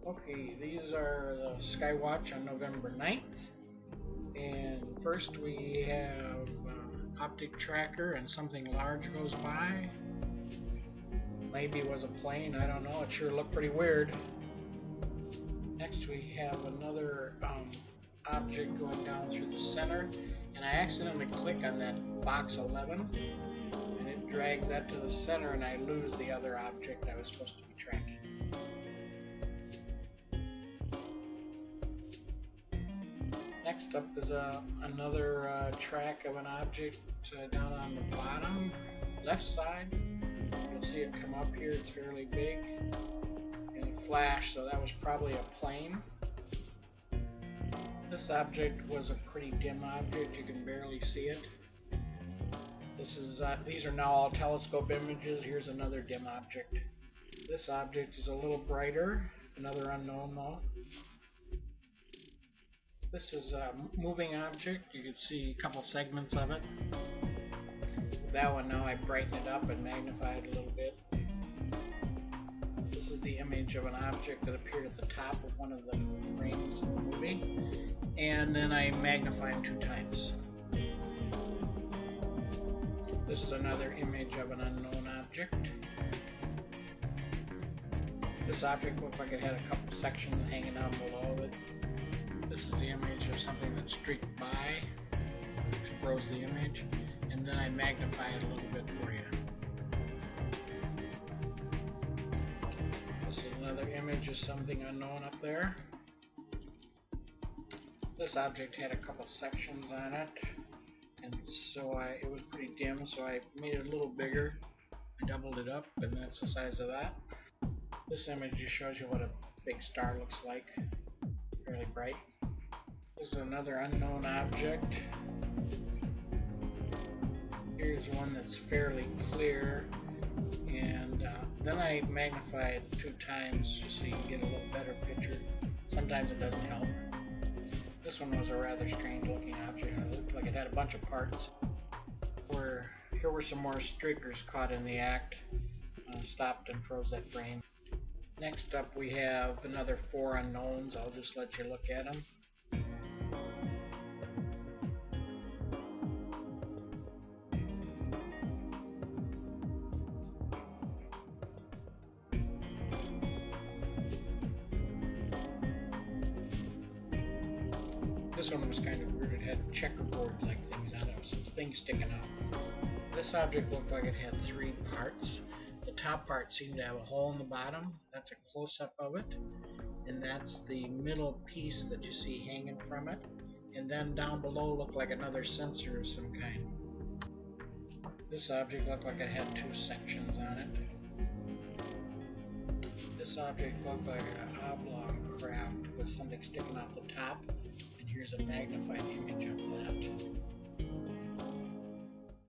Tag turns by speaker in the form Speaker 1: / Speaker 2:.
Speaker 1: Okay, these are the Skywatch on November 9th. And first we have Optic Tracker and something large goes by. Maybe it was a plane, I don't know, it sure looked pretty weird. Next we have another object going down through the center, and I accidentally click on that box 11 and it drags that to the center and I lose the other object I was supposed to be tracking. Next up is another track of an object down on the bottom left side. You'll see it come up here, it's fairly big, and it flashed, so that was probably a plane. This object was a pretty dim object, you can barely see it. These are now all telescope images. Here's another dim object. This object is a little brighter, another unknown though. This is a moving object, you can see a couple segments of it. With that one now I brighten it up and magnify it a little bit. This is the image of an object that appeared at the top of one of the frames in the movie. And then I magnify them 2 times. This is another image of an unknown object. This object looked like it had a couple sections hanging down below it. This is the image of something that streaked by. It froze the image. And then I magnify it a little bit for you. This is another image of something unknown up there. This object had a couple sections on it, and so it was pretty dim, so I made it a little bigger. I doubled it up, and that's the size of that. This image just shows you what a big star looks like, fairly bright. This is another unknown object. Here's one that's fairly clear, and then I magnify it 2 times just so you can get a little better picture. Sometimes it doesn't help. This one was a rather strange looking object. It looked like it had a bunch of parts. Here were some more streakers caught in the act. Stopped and froze that frame. Next up we have another 4 unknowns. I'll just let you look at them. This one was kind of weird. It had checkerboard-like things on it, with some things sticking out. This object looked like it had 3 parts. The top part seemed to have a hole in the bottom. That's a close-up of it. And that's the middle piece that you see hanging from it. And then down below looked like another sensor of some kind. This object looked like it had 2 sections on it. This object looked like an oblong craft with something sticking off the top. Here's a magnified image of that.